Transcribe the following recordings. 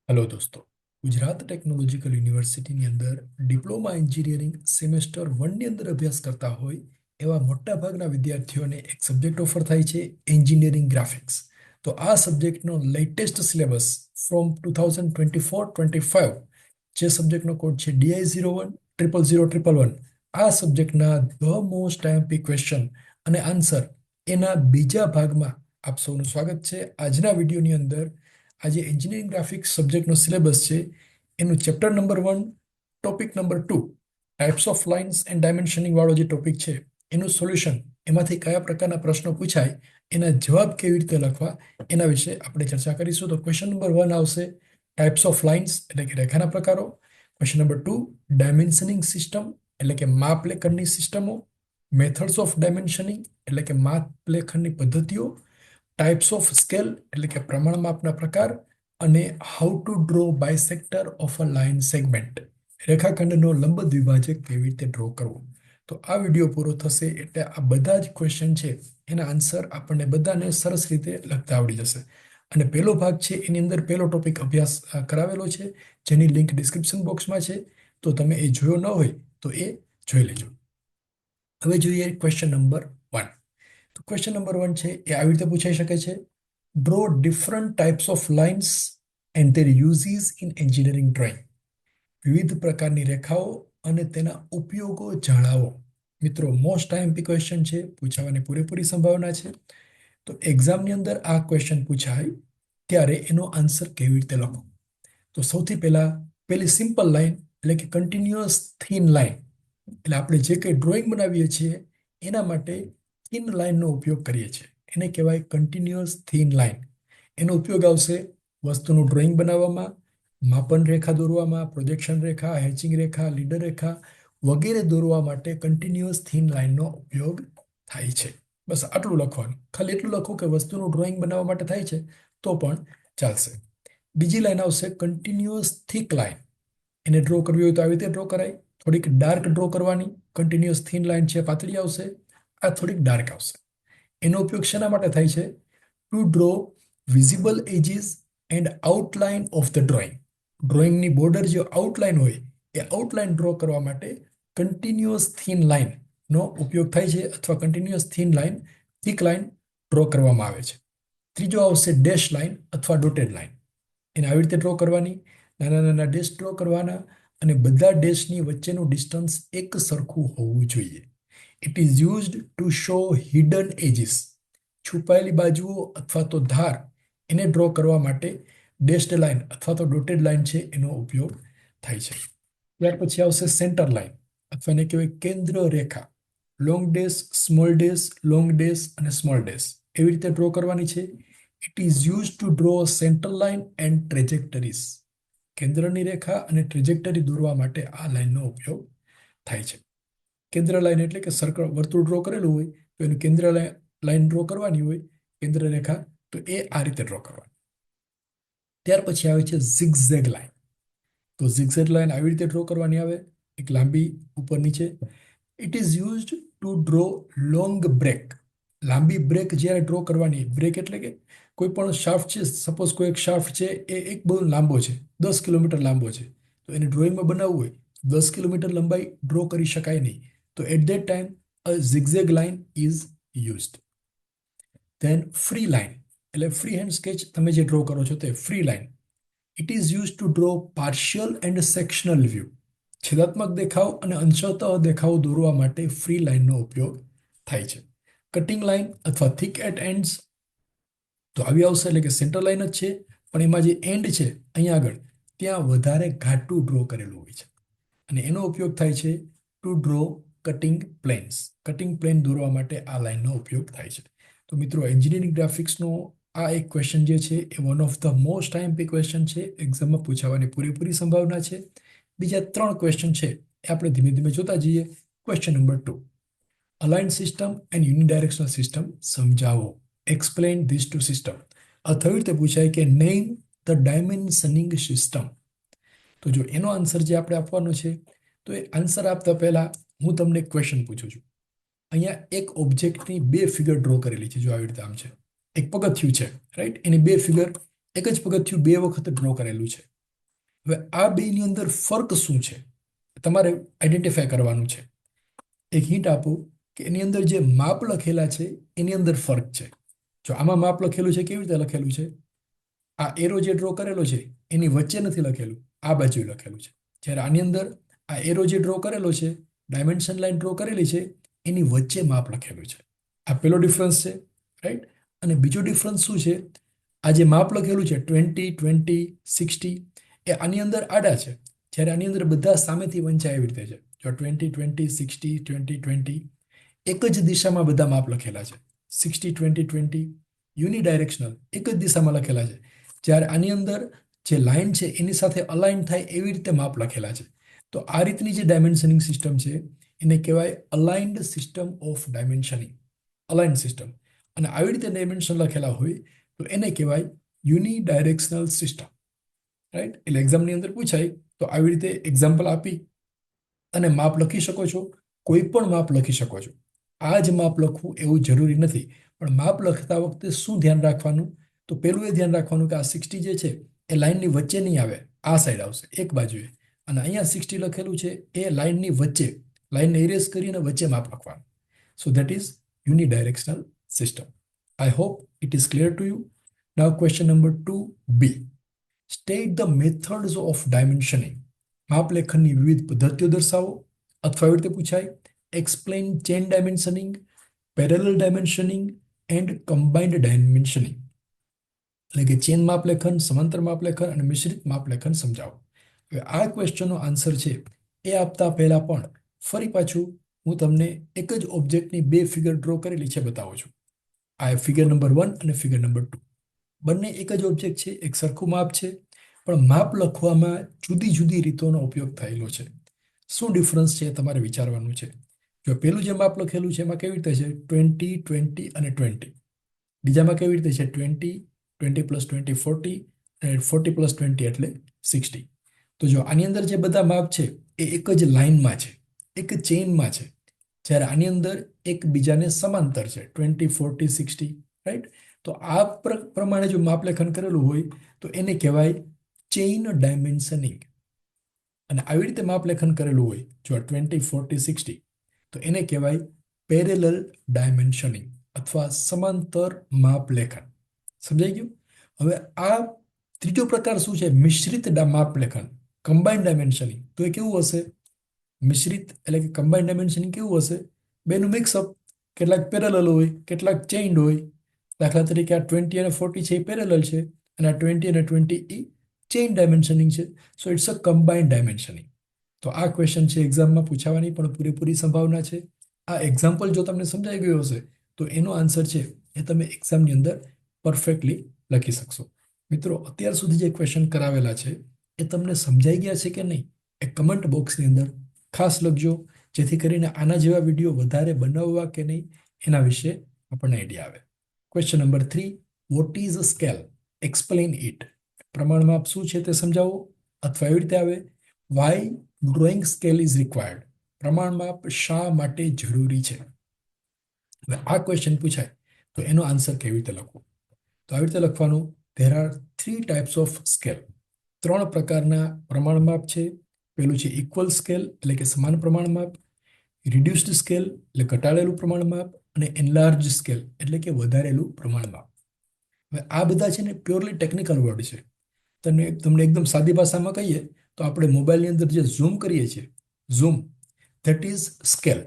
Hello દોસ્તો, Gujarat technological યુનિવર્સિટીની અંદર ડિપ્લોમા એન્જિનિયરિંગ સેમેસ્ટર 1ની અંદર અભ્યાસ કરતા હોય એવા મોટાભાગના વિદ્યાર્થીઓને એક સબ્જેક્ટ ઓફર થાય છે, એન્જિનિયરિંગ ગ્રાફિક્સ. તો આ સબ્જેક્ટનો લેટેસ્ટ સિલેબસ ફ્રોમ 2024-25, જે સબ્જેક્ટનો કોડ છે DI01 00011, આ સબ્જેક્ટના ધ મોસ્ટ આઈએમપી ક્વેશ્ચન અને આન્સર એના બીજા ભાગમાં આપ સૌનું સ્વાગત છે. આજના વિડીયોની અંદર આજે એન્જિનિયરિંગ ગ્રાફિક્સ સબ્જેક્ટનો સિલેબસ છે એનું chapter number 1, topic number 2, types of lines and dimensioning વાળો જે ટોપિક છે એનું સોલ્યુશન, એમાંથી કયા પ્રકારના પ્રશ્નો પૂછાય, એના જવાબ કેવી રીતે લખવા, એના વિશે આપણે ચર્ચા કરીશું. તો ક્વેશ્ચન નંબર 1 આવશે ટાઈપ્સ ઓફ લાઇન્સ એટલે કે રેખાના પ્રકારો. ક્વેશ્ચન નંબર 2 ડાયમેન્શનિંગ સિસ્ટમ એટલે કે માપ લેખનની સિસ્ટમો. મેથડ્સ ઓફ ડાયમેન્શનિંગ એટલે કે માપ લેખનની પદ્ધતિઓ. ટાઈપ્સ ઓફ સ્કેલ એટલે કે પ્રમાણ માપના પ્રકાર. અને how to draw bisector of a line segment, રેખાખંડનો લંબ દ્વિભાજક કેવી રીતે ડ્રો કરવો. તો આ વિડીયો પૂરો થશે એટલે આ બધા જ ક્વેશ્ચન છે એના આન્સર આપણને બધાને સરસ રીતે લખતા આવડી જશે. અને પહેલો ભાગ છે એની અંદર પહેલો ટોપિક અભ્યાસ કરાવેલો છે, જેની લિંક ડિસ્ક્રિપ્શન બોક્સમાં છે. તો તમે એ જોયો ન હોય તો એ જોઈ લેજો. હવે જોઈએ ક્વેશ્ચન નંબર 1. તો ક્વેશ્ચન નંબર 1 છે એ આવી રીતે પૂછાઈ શકે છે: draw different types of lines and there uses in engineering drawing. વિવિધ પ્રકારની રેખાઓ અને તેના ઉપયોગો જણાવો. મિત્રો, મોસ્ટ આઈએમપી ક્વેશ્ચન છે, પૂછાવાની પૂરેપૂરી સંભાવના છે. તો એક્ઝામની અંદર આ ક્વેશ્ચન પૂછાય ત્યારે એનો આન્સર કેવી રીતે લખો. તો સૌથી પહેલા પેલી સિમ્પલ લાઈન એટલે કે કન્ટિન્યુઅસ થીન લાઈન, એટલે આપણે જે કંઈ ડ્રોઈંગ બનાવીએ છીએ એના માટે થીન લાઈનનો ઉપયોગ કરીએ છીએ, એને કહેવાય કન્ટિન્યુઅસ થીન લાઈન. એનો ઉપયોગ આવશે વસ્તુનું ડ્રોઈંગ બનાવવામાં, માપન રેખા દોરવામાં, પ્રોજેક્શન રેખા, હેચિંગ રેખા, લીડર રેખા વગેરે દોરવા માટે કન્ટિન્યુઅસ થીન લાઈનનો ઉપયોગ થાય છે. બસ આટલું લખવાનું. ખાલી એટલું લખો કે વસ્તુનું ડ્રોઈંગ બનાવવા માટે થાય છે તો પણ ચાલશે. બીજી લાઈન આવશે કન્ટિન્યુઅસ થીક લાઈન. એને ડ્રો કરવી હોય તો આવી રીતે ડ્રો કરાય. થોડીક ડાર્ક ડ્રો કરવાની. કન્ટિન્યુઅસ થીન લાઈન છે પાતળી આવશે, આ થોડીક ડાર્ક આવશે. એનો ઉપયોગ શેના માટે થાય છે? To draw visible edges and outline of the drawing. ડ્રોઈંગની બોર્ડર જે આઉટલાઇન હોય એ આઉટલાઇન ડ્રો કરવા માટે કન્ટિન્યુઅસ થીન લાઇનનો ઉપયોગ થાય છે, અથવા continuous thin line, thick line draw કરવામાં આવે છે. ત્રીજો આવશે ડેશ લાઇન અથવા ડોટેડ લાઇન. એને આવી રીતે ડ્રો કરવાની, નાના નાના ડેશ ડ્રો કરવાના, અને બધા ડેશની વચ્ચેનું ડિસ્ટન્સ એક સરખું હોવું જોઈએ. It is used to show hidden edges. છુપાયેલી બાજુઓ અથવા તો ધાર, એને ડ્રો કરવા માટે ડેશ્ડ લાઇન અથવા તો ડોટેડ લાઇન છે એનો ઉપયોગ થાય છે. ત્યાર પછી આવશે સેન્ટર લાઇન, અથવા એને કહેવાય કેન્દ્ર રેખા. Long dash, small dash, long dash અને સ્મોલ ડેશ એવી રીતે ડ્રો કરવાની છે. It is use to draw centre line and trajectories. કેન્દ્રની રેખા અને ટ્રેજેક્ટરી દોરવા માટે આ લાઇનનો ઉપયોગ થાય છે. કેન્દ્ર લાઇન એટલે કે સર્કલ, વર્તુળ ડ્રો કરેલું હોય તો એનું કેન્દ્ર લાઇન ડ્રો કરવાની હોય, કેન્દ્ર રેખા, તો એ આ રીતે ડ્રો કરવાની. ત્યાર પછી આવે છે ઝિગઝેગ લાઇન. તો ઝિગઝેગ લાઇન આવી રીતે ડ્રો કરવાની આવે, એક લાંબી ઉપર નીચે. It is used to draw long break. લાંબી બ્રેક જ્યારે ડ્રો કરવાની, બ્રેક એટલે કે કોઈ પણ શાફ્ટ છે, સપોઝ કોઈ એક શાફ્ટ છે એ એક બહુ લાંબો છે, 10 કિલોમીટર લાંબો છે, તો એને ડ્રોઈંગમાં બનાવવું હોય 10 કિલોમીટર લંબાઈ ડ્રો કરી શકાય નહીં. તો at that time a zigzag line is used. Then free line એટલે ફ્રી હેન્ડ સ્કેચ, તમે જે ડ્રો કરો છો તે free line. It is use to draw partial and sectional view. છેદાત્મક દેખાવ અને અંશતઃ દેખાવ દોરવા માટે ફ્રી લાઇનનો ઉપયોગ થાય છે. કટિંગ લાઇન અથવા થિક એટ એન્ડ્સ તો આવી આવશે, એટલે કે સેન્ટર લાઇન જ છે પણ એમાં જે એન્ડ છે અહીંયા આગળ, ત્યાં વધારે ઘાટું ડ્રો કરેલું હોય છે, અને એનો ઉપયોગ થાય છે to draw cutting planes. Cutting plane દોરવા માટે આ લાઇનનો ઉપયોગ થાય છે. તો મિત્રો, એન્જિનિયરિંગ ગ્રાફિક્સનો આ એક ક્વેશ્ચન જે છે એ one of the most IMP question છે. એક્ઝામમાં પૂછાવાની પૂરેપૂરી સંભાવના છે. બીજા 3 ક્વેશ્ચન છે એ આપણે ધીમે ધીમે જોતા જઈએ. Question number 2, align system and unidirectional system સમજાવો. Explain this two system. અથવા રીતે પૂછાય કે નેમ ધ ડાયમેન્શનિંગ સિસ્ટમ. તો જો એનો આન્સર જે આપણે આપવાનો છે, તો એ આન્સર આપતા પહેલા હું તમને ક્વેશ્ચન પૂછું છું. અહીંયા એક ઓબ્જેક્ટની 2 ફિગર ડ્રો કરેલી છે. જો આવી રીતે આમ છે, એક પગથિયું છે, રાઈટ, એની 2 ફિગર, એક જ પગથિયું 2 વખત ડ્રો કરેલું છે. હવે આ બેની અંદર ફર્ક શું છે તમારે આઈડેન્ટિફાય કરવાનું છે. એક હિન્ટ આપું કે એની અંદર જે માપ લખેલા છે એની અંદર ફર્ક છે. જો આમાં માપ લખેલું છે કેવી રીતે લખેલું છે, આ એરો જે ડ્રો કરેલો છે એની વચ્ચે નથી લખેલું, આ બાજુ લખેલું છે. જ્યારે આની અંદર આ એરો જે ડ્રો કરેલો છે, ડાયમેન્શન લાઈન ડ્રો કરેલી છે, એની વચ્ચે માપ લખેલું છે. આ પેલો ડિફરન્સ છે, રાઈટ. અને બીજો ડિફરન્સ શું છે, આ જે માપ લખેલું છે 20, 20, 60 એ આની અંદર આડા છે, જ્યારે આની અંદર બધા સામેથી વંચાય એવી રીતે છે. જો 20, 20, 60, 20, 20 એક જ દિશામાં બધા માપ લખેલા છે. 60, 20, 20 યુનિડાયરેક્શનલ એક જ દિશામાં લખેલા છે. જ્યારે આની અંદર જે લાઈન છે એની સાથે અલાઇન થાય એવી રીતે માપ લખેલા છે. તો આ રીતની જે ડાયમેન્શનિંગ સિસ્ટમ છે એને કહેવાય aligned system of dimensioning, aligned system. અને આવી રીતે ડાયમેન્શન લખેલા હોય તો એને કહેવાય યુનિડાયરેક્શનલ સિસ્ટમ, રાઈટ. એટલે એક્ઝામની અંદર પૂછાય તો આવી રીતે એક્ઝામ્પલ આપી અને માપ લખી શકો છો, કોઈ પણ માપ લખી શકો છો. આ જ માપ લખવું એવું જરૂરી નથી, પણ માપ લખતા વખતે શું ધ્યાન રાખવાનું, તો પેલું એ ધ્યાન રાખવાનું કે આ 60 જે છે એ લાઇનની વચ્ચે નહીં આવે, આ સાઈડ આવશે એક બાજુએ. અને અહીંયા 60 લખેલું છે એ લાઇનની વચ્ચે, લાઇનને ઇરેઝ કરીને વચ્ચે માપ લખવાનું. So that is unidirectional system. I hope it is clear to you. Now question number 2B. State the methods of dimensioning. માપ લેખનની વિવિધ પદ્ધતિઓ દર્શાવો. અથવા એવી રીતે પૂછાય, explain chain dimensioning, parallel dimensioning and combined dimensioning. એટલે કે ચેન માપલેખન, સમાંતર માપલેખન અને મિશ્રિત માપલેખન સમજાવો. હવે આ ક્વેશ્ચનનો આન્સર છે એ આપતા પહેલા પણ ફરી પાછું હું તમને એક જ ઓબ્જેક્ટની બે ફિગર ડ્રો કરેલી છે બતાવું છું. આ ફિગર નંબર 1 અને ફિગર નંબર 2. બંને એક જ ઓબ્જેક્ટ છે, એક સરખું માપ છે, પણ માપ લખવામાં જુદી જુદી રીતોનો ઉપયોગ થયેલો છે. શું ડિફરન્સ છે તમારે વિચારવાનું છે. જો પેલું જે માપ લખેલું છે એમાં કેવી રીતે છે 20, 20 અને 20. બીજામાં કેવી રીતે છે 20, 20 + 20 40 અને 40 + 20 એટલે 60. તો જો આની અંદર જે બધા માપ છે એ એક જ લાઇનમાં છે, એક ચેઇનમાં છે, જ્યારે આની અંદર એકબીજાને સમાંતર છે 20, 40, 60, રાઈટ. તો આ પ્રમાણે જો માપલેખન કરેલું હોય તો એને કહેવાય ચેઇન ડાયમેન્શનિંગ. અને આવી રીતે માપલેખન કરેલું હોય જો 20, 40, 60 તો એને કહેવાય પેરેલલ ડાયમેન્શનિંગ અથવા સમાંતર માપલેખન. સમજાઈ ગયું. હવે આ ત્રીજો પ્રકાર શું છે, મિશ્રિત માપલેખન, કમ્બાઇન્ડ ડાયમેન્શનિંગ. તો એ કેવું હશે, મિશ્રિત એટલે કે કમ્બાઇન્ડ ડાયમેન્શનિંગ કેવું હશે, બેનું મિક્સઅપ, કેટલાક પેરેલલ હોય, કેટલાક ચેઇન્ડ હોય. દાખલા તરીકે આ 20 અને 40 છે એ પેરેલલ છે અને આ 20 અને 20 એ ચેઇન ડાયમેન્શનિંગ છે. So it's a combined dimensioning. તો આ ક્વેશ્ચન છે એક્ઝામમાં પૂછાવાની પણ પૂરેપૂરી સંભાવના છે. આ એક્ઝામ્પલ જો તમને સમજાઈ ગયો હશે તો એનો આન્સર છે એ તમે એક્ઝામની અંદર પરફેક્ટલી લખી શકશો. મિત્રો, અત્યાર સુધી જે ક્વેશ્ચન કરાવેલા છે એ તમને સમજાઈ ગયા છે કે નહીં એ કમેન્ટ બોક્સની અંદર ખાસ લખજો, જેથી કરીને આના જેવા વિડીયો વધારે બનાવવા કે નહીં એના વિશે આપણને આઈડિયા આવે. Question number 3. What is a scale? Explain it. પ્રમાણમાપ શું છે તે સમજાવો. અથવા એવી રીતે આવે, why drawing scale is required. પ્રમાણમાપ શા માટે જરૂરી છે. હવે આ ક્વેશ્ચન પૂછાય તો એનો આન્સર કેવી રીતે લખવો. તો આવી રીતે લખવાનું, there are 3 types of scale. 3 પ્રકારના પ્રમાણમાપ છે. પેલું છે ઇક્વલ સ્કેલ એટલે કે સમાન પ્રમાણમાપ, રિડ્યુસ્ડ સ્કેલ એટલે ઘટાડેલું પ્રમાણમાપ, અને એનલાર્જ સ્કેલ એટલે કે વધારેલું પ્રમાણમાપ. હવે આ બધા છે ને પ્યોરલી ટેકનિકલ વર્ડ છે. તમને એકદમ સાદી ભાષામાં કહીએ તો આપણે મોબાઈલની અંદર જે ઝૂમ કરીએ છીએ, ઝૂમ, ધેટ ઇઝ સ્કેલ.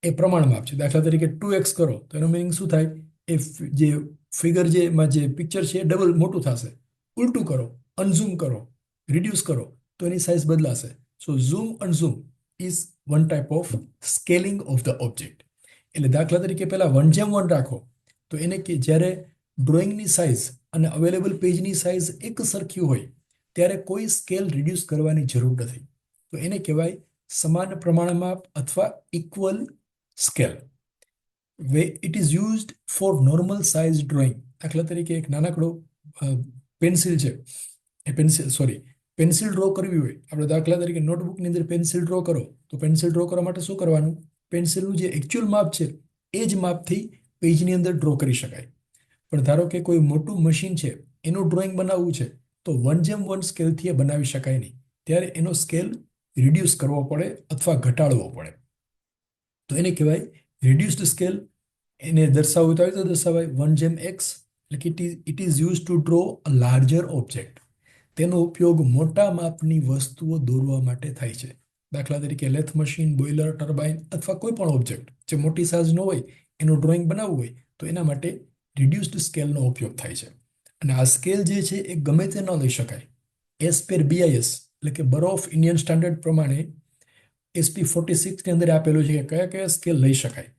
એ પ્રમાણમાપ છે. દાખલા તરીકે 2x કરો તો એનો મિનિંગ શું થાય, એ જે ફિગર જેમાં જે પિક્ચર છે એ ડબલ મોટું થશે. ઉલટું કરો, અનઝૂમ કરો, રિડ્યુસ કરો તો એની સાઇઝ બદલાશે. So zoom unzoom is one type of scaling of the object. એટલે દાખલા તરીકે પહેલા 1:1 રાખો તો એને કે જ્યારે ડ્રોઈંગની સાઇઝ અને અવેલેબલ પેજની સાઇઝ એક સરખી હોય ત્યારે કોઈ સ્કેલ રિડ્યુસ કરવાની જરૂર નથી. તો એને કહેવાય સમાન પ્રમાણમાપ અથવા equal scale. It is used four normal size drawing. દાખલા તરીકે એક નાનકડો પેન્સિલ છે, એ પેન્સિલ ડ્રો કરવી હોય, આપણે દાખલા તરીકે નોટબુકની અંદર પેન્સિલ ડ્રો કરો તો પેન્સિલ ડ્રો કરવા માટે શું કરવાનું, પેન્સિલનું જે એકચ્યુઅલ માપ છે એ જ માપથી પેજની અંદર ડ્રો કરી શકાય. પણ ધારો કે કોઈ મોટું મશીન છે, એનું ડ્રોઈંગ બનાવવું છે તો 1:1 સ્કેલથી એ બનાવી શકાય નહીં. ત્યારે એનો સ્કેલ રિડ્યુસ કરવો પડે અથવા ઘટાડવો પડે. તો એને કહેવાય રિડ્યુસ્ડ સ્કેલ. એને દર્શાવવું તો આવી રીતે દર્શાવાય 1:x, એટલે કે it is use to draw a larger object. તેનો ઉપયોગ મોટા માપની વસ્તુઓ દોરવા માટે થાય છે. દાખલા તરીકે લેથ મશીન, બોઇલર, ટર્બાઇન અથવા કોઈ પણ ઓબ્જેક્ટ જે મોટી સાઇઝનો હોય એનું ડ્રોઈંગ બનાવવું હોય તો એના માટે રિડ્યુસ્ડ સ્કેલનો ઉપયોગ થાય છે. અને આ સ્કેલ જે છે એ ગમે તે ન લઈ શકાય. એસ પર BIS એટલે કે બરો ઓફ ઇન્ડિયન સ્ટાન્ડર્ડ પ્રમાણે SP46 ની અંદર આપેલું છે કે કયા કયા સ્કેલ લઈ શકાય.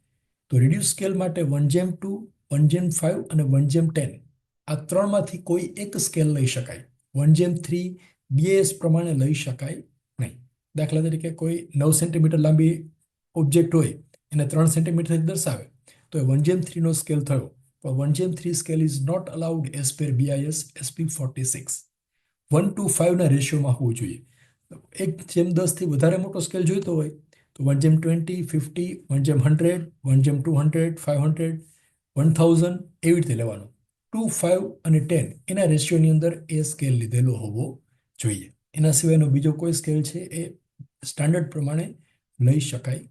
તો રિડ્યુસ સ્કેલ માટે 1:2, 1:5 અને 1:10 આ ત્રણમાંથી કોઈ એક સ્કેલ લઈ શકાય. 1:3 BIS પ્રમાણે લઈ શકાય નહીં. દાખલા તરીકે કોઈ 9 સેન્ટીમીટર લાંબી ઓબ્જેક્ટ હોય એને 3 સેન્ટીમીટરથી દર્શાવે તો એ 1:3 નો સ્કેલ થયો. પણ 1:3 scale is not allowed as per BIS SP46. 1:5 ના રેશિયોમાં હોવું જોઈએ. 1:10 થી વધારે મોટો સ્કેલ જોઈતો હોય તો 1:20, 50, 1:100, 1:200, 500, 1000 એવી રીતે લેવાનું. 2, 5 અને 10 એના રેશિયોની અંદર એ સ્કેલ લીધેલો હોવો જોઈએ. એના સિવાયનો બીજો કોઈ સ્કેલ છે એ સ્ટાન્ડર્ડ પ્રમાણે લઈ શકાય.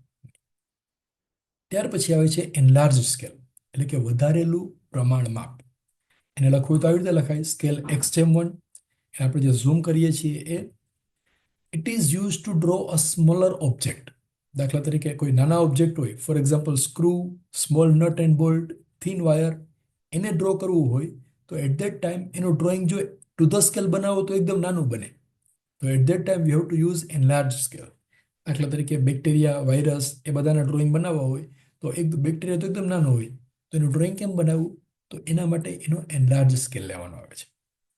ત્યાર પછી આવે છે એનલાર્જ સ્કેલ, એટલે કે વધારેલું પ્રમાણ માપ. એને લખવું તો આવી રીતે લખાય સ્કેલ x:1. આપણે જે ઝૂમ કરીએ છીએ એ it is use to draw a smaller object. દાખલા તરીકે કોઈ નાના ઓબ્જેક્ટ હોય, for example screw, small nut and bolt, thin wire, એને ડ્રો કરવું હોય તો એટ ધેટ ટાઈમ એનું ડ્રોઈંગ જો ટુ ધ સ્કેલ બનાવો તો એકદમ નાનું બને. તો at that time you have to use enlarge scale. દાખલા તરીકે બેક્ટેરિયા, વાયરસ એ બધાના ડ્રોઈંગ બનાવવા હોય તો એક બેક્ટેરિયા તો એકદમ નાનો હોય તો એનું ડ્રોઈંગ કેમ બનાવવું? તો એના માટે એનો એનલાર્જ સ્કેલ લેવાનો આવે છે.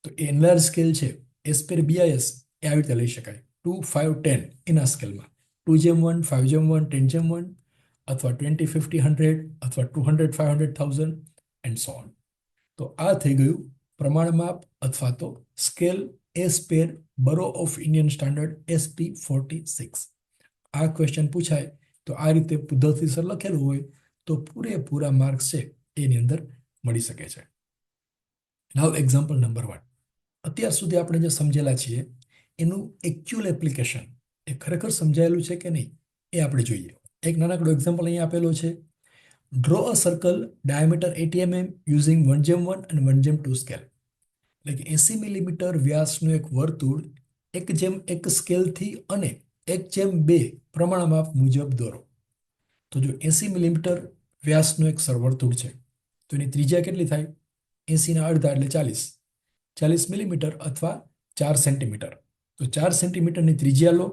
તો એ એનલાર્જ સ્કેલ છે એસ પર BIS એ આવી રીતે લઈ શકાય 2, 5, 10 એના સ્કેલમાં 2:1, 5:1, 10:1 અથવા 20, 50, 100 અથવા 200, 500, 1000 એન્ડ સો ઓન. તો આ થઈ ગયું પ્રમાણમાપ અથવા તો સ્કેલ એસ પર બરો ઓફ ઇન્ડિયન સ્ટાન્ડર્ડ SP46. આ ક્વેશ્ચન પૂછાય તો આ રીતે પદ્ધતિસર લખેલું હોય તો પૂરેપૂરા માર્ક્સ છે એની અંદર મળી શકે છે. નાવ એક્ઝામ્પલ નંબર 1. અત્યાર સુધી આપણે જે સમજેલા છીએ એનું એકચ્યુઅલ એપ્લિકેશન એ ખરેખર સમજાયેલું છે કે નહીં એ આપણે જોઈએ. એક નાનકડો એક્ઝામ્પલ અહીંયા આપેલો છે. Draw a circle diameter 80 mm using 1:1 અને 1:2 સ્કેલ. એટલે કે 80 મિલીમીટર વ્યાસનું એક વર્તુળ 1:1 સ્કેલથી અને 1:2 પ્રમાણમાપ મુજબ દોરો. તો જો 80 મિલીમીટર વ્યાસનું એક વર્તુળ છે તો એની ત્રિજ્યા કેટલી થાય? 80 ના અડધા એટલે 40. 40 મિલીમીટર અથવા 4 સેન્ટીમીટર. તો 4 સેન્ટીમીટરની ત્રિજ્યા લો.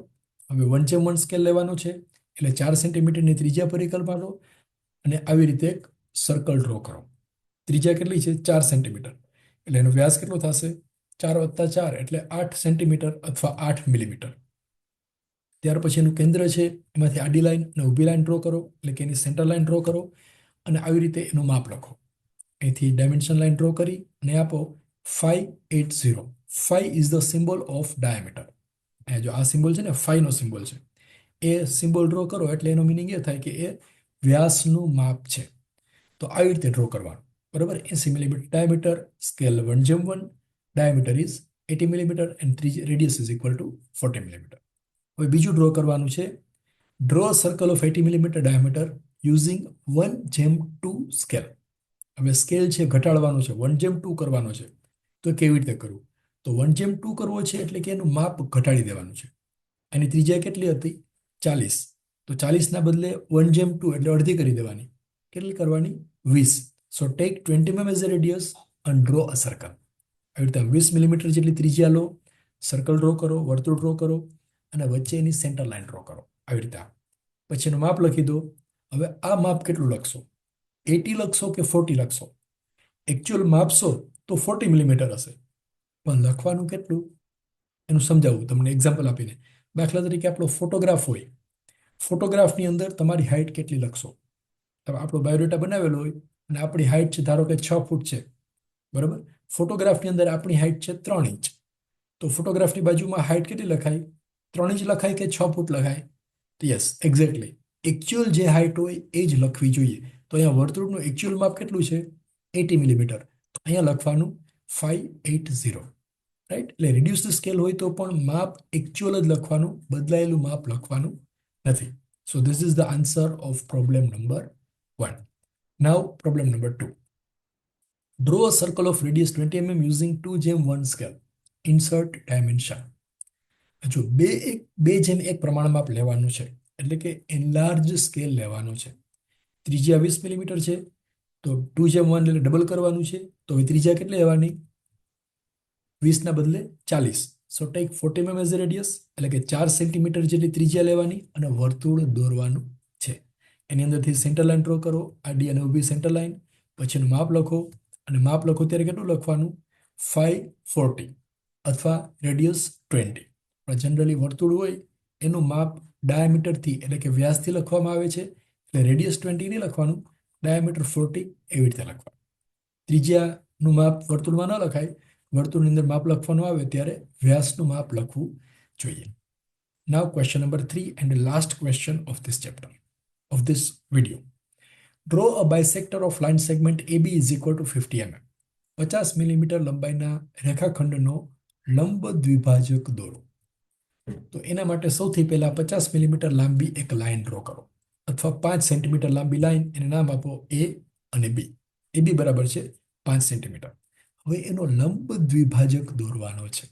હવે 1:1 સ્કેલ લેવાનું છે એટલે 4 સેન્ટીમીટરની ત્રિજ્યા પરિકલ્પના લો અને આવી રીતે એક સર્કલ ડ્રો કરો. ત્રિજ્યા કેટલી છે? 4 સેન્ટીમીટર. એટલે એનો વ્યાસ કેટલો થશે? 4 + 4 એટલે 8 સેન્ટીમીટર અથવા 8 મિલીમીટર. ત્યાર પછી એનું કેન્દ્ર છે એમાંથી આડી લાઈન અને ઊભી લાઈન ડ્રો કરો, એટલે કે એની સેન્ટર લાઈન ડ્રો કરો અને આવી રીતે એનું માપ લખો. અહીંથી ડાયમેન્શન લાઈન ડ્રો કરી અને આપો 580. 5 is the symbol of diameter. અહીંયા જો આ સિમ્બોલ છે ને 5 નો સિમ્બોલ છે, એ સિમ્બોલ ડ્રો કરો એટલે એનો મિનિંગ એ થાય કે એ વ્યાસનું માપ છે. તો આવી રીતે ડ્રો કરવાનું. બરાબર. 80 millimetre diameter, scale 1:1, diameter is 80 millimetre and radius is equal to 40 millimetre. હવે બીજું ડ્રો કરવાનું છે. Draw circle of 80 millimetre diameter using 1:2 scale. હવે સ્કેલ છે ઘટાડવાનો છે, 1:2 કરવાનો છે. તો કેવી રીતે કરવું? તો 1:2 કરવો છે એટલે કે એનું માપ ઘટાડી દેવાનું છે. એની ત્રિજ્યા કેટલી હતી? 40. તો 40 ના બદલે 1:2 એટલે અડધી કરી દેવાની. કેટલી કરવાની? 20. સો tech 20 mm as a radius and draw a circle. આવી રીતે 20 મિલીમીટર જેટલી ત્રિજ્યા લો, સર્કલ ડ્રો કરો, વર્તુળ ડ્રો કરો અને વચ્ચે એની સેન્ટર લાઈન ડ્રો કરો. આવી રીતે પછી એનું માપ લખી દો. હવે આ માપ કેટલું લખશો? 80 લખશો કે 40 લખશો? એકચ્યુઅલ માપશો તો 40 મિલીમીટર હશે, પણ લખવાનું કેટલું એનું સમજાવું તમને એક્ઝામ્પલ આપીને. દાખલા તરીકે આપણો ફોટોગ્રાફ હોય, ફોટોગ્રાફની અંદર તમારી હાઇટ કેટલી લખશો? તમે આપણો બાયોડેટા બનાવેલો હોય અને આપણી હાઇટ છે ધારો કે 6 ફૂટ છે. બરાબર. ફોટોગ્રાફની અંદર આપણી હાઇટ છે 3 ઇંચ. તો ફોટોગ્રાફની બાજુમાં હાઇટ કેટલી લખાય? 3 ઇંચ લખાય કે 6 ફૂટ લખાય? તો યસ, એક્ઝેક્ટલી એકચ્યુઅલ જે હાઇટ હોય એ જ લખવી જોઈએ. તો અહીંયા વર્તુળનું એકચ્યુઅલ માપ કેટલું છે? 80 મિલીમીટર. તો અહીંયા લખવાનું 580. રાઈટ. એટલે રિડ્યુસ્ડ સ્કેલ હોય તો પણ માપ એકચ્યુઅલ જ લખવાનું, બદલાયેલું માપ લખવાનું નથી. So this is the answer of problem number 1. Now problem number 2. Draw a circle of radius 20 mm using 2:1 scale. Insert dimension. જો 2:1 પ્રમાણમાપ લેવાનું છે, એટલે કે એનલાર્જ સ્કેલ લેવાનું છે. ત્રિજ્યા 20 મિલીમીટર છે, તો 2:1 એટલે ડબલ કરવાનું છે. તો હવે ત્રિજ્યા કેટલી લેવાની? 20 ના બદલે 40. સો ટેક 40 mm એઝ રેડિયસ, એટલે કે 4 સેન્ટીમીટર જેટલી ત્રિજ્યા લેવાની અને વર્તુળ દોરવાનું છે. એની અંદરથી સેન્ટર લાઈન ડ્રો કરો, આડી અને ઊભી સેન્ટર લાઈન. પછીનું માપ લખો, અને માપ લખો ત્યારે કેટલું લખવાનું? 540 અથવા રેડિયસ 20. પણ જનરલી વર્તુળ હોય એનું માપ ડાયામીટરથી, એટલે કે વ્યાસથી લખવામાં આવે છે. એટલે રેડિયસ 20 નહીં લખવાનું, ડાયામીટર 40 એવી રીતે લખવાનું. ત્રિજ્યાનું માપ વર્તુળમાં ન લખાય, વર્તુળની અંદર માપ લખવાનું આવે ત્યારે વ્યાસનું માપ લખવું જોઈએ. Now question number 3 and last question of this chapter, of this video. Draw a bisector of line segment AB is equal to 50 mm. 50 millimetre લંબાઈના રેખાખંડનો લંબ દ્વિભાજક દોરો. તો એના માટે સૌથી પહેલા 50 મિલીમીટર લાંબી એક લાઈન ડ્રો કરો, અથવા 5 સેન્ટીમીટર લાંબી લાઈન, એને નામ આપો A અને B. AB બરાબર છે 5 સેન્ટીમીટર. હવે એનો લંબ દ્વિભાજક દોરવાનો છે.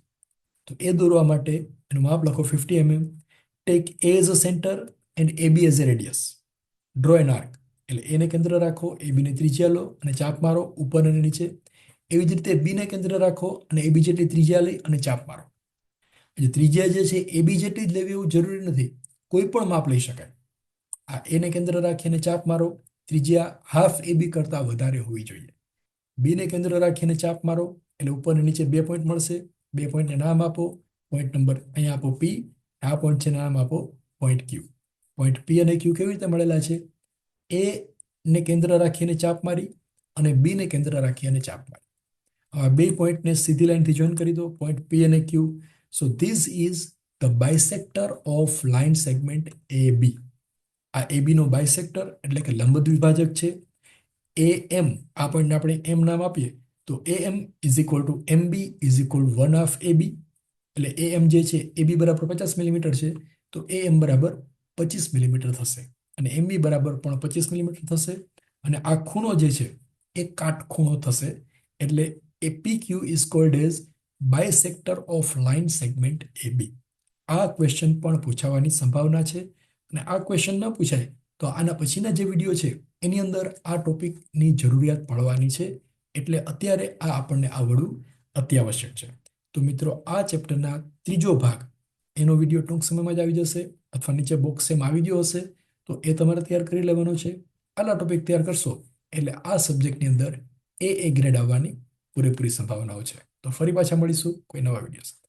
તો એ દોરવા માટે એનું માપ લખો 50 mm. Take A as a center and AB as a radius. Draw an arc. એટલે એને કેન્દ્ર રાખો, AB ને ત્રિજ્યા લો અને ચાપ મારો ઉપર અને નીચે. એવી જ રીતે B ને કેન્દ્ર રાખો અને AB જેટલી ત્રિજ્યા લઈ અને ચાપ મારો. એટલે ત્રિજ્યા જે છે AB જેટલી જ લેવી એવું જરૂરી નથી, કોઈ પણ માપ લઈ શકાય. આ A ને કેન્દ્ર રાખીને ચાપ મારો, ત્રિજ્યા હાફ AB કરતા વધારે હોવી જોઈએ. B ને કેન્દ્ર રાખીને ચાપ મારો, એટલે ઉપર અને નીચે 2 પોઈન્ટ મળશે. 2 પોઈન્ટને નામ આપો. પોઈન્ટ નંબર અહીંયા આપો P, આ પોઈન્ટ છે નામ આપો પોઈન્ટ Q. પોઈન્ટ P અને Q કેવી રીતે મળેલા છે? A ને કેન્દ્ર રાખીને ચાપ મારી અને B ને કેન્દ્ર રાખી અને ચાપ મારી. આ બે પોઈન્ટને સીધી લાઈનથી જોઈન કરી દો, પોઈન્ટ P અને Q. So this is the bisector of line segment AB. આ AB નો બાયસેક્ટર એટલે કે લંબ દ્વિભાજક છે. AM, આ પોઈન્ટને આપણે M નામ આપીએ તો AM is equal to MB is equal 1/2 AB. એટલે AM જે છે AB બરાબર 50 મિલીમીટર છે, તો AM બરાબર 25 મિલીમીટર થશે, અને MB બરાબર પણ 25 મિલીમીટર થશે. અને આ ખૂણો જે છે એ કાટખૂણો થશે. એટલે એ PQ is called as bisector of line segment AB. આ ક્વેશ્ચન પણ પૂછાવાની સંભાવના છે. અને આ ક્વેશ્ચન ન પૂછાય તો આના પછીના જે વિડીયો છે એની અંદર આ ટોપિકની જરૂરિયાત પડવાની છે. એટલે અત્યારે આ આપણને આવડવું અત્યાવશ્યક છે. તો મિત્રો, આ ચેપ્ટરના ત્રીજો ભાગ, એનો વિડીયો ટૂંક સમયમાં જ આવી જશે, અથવા નીચે બોક્સમાં આવી ગયો હશે. તો એ તમારે તૈયાર કરી લેવાનો છે. આટલા ટોપિક તૈયાર કરશો એટલે આ સબ્જેક્ટની અંદર A ગ્રેડ આવવાની પૂરેપૂરી સંભાવનાઓ છે. તો ફરી પાછા મળીશું કોઈ નવા વિડીયો સાથે.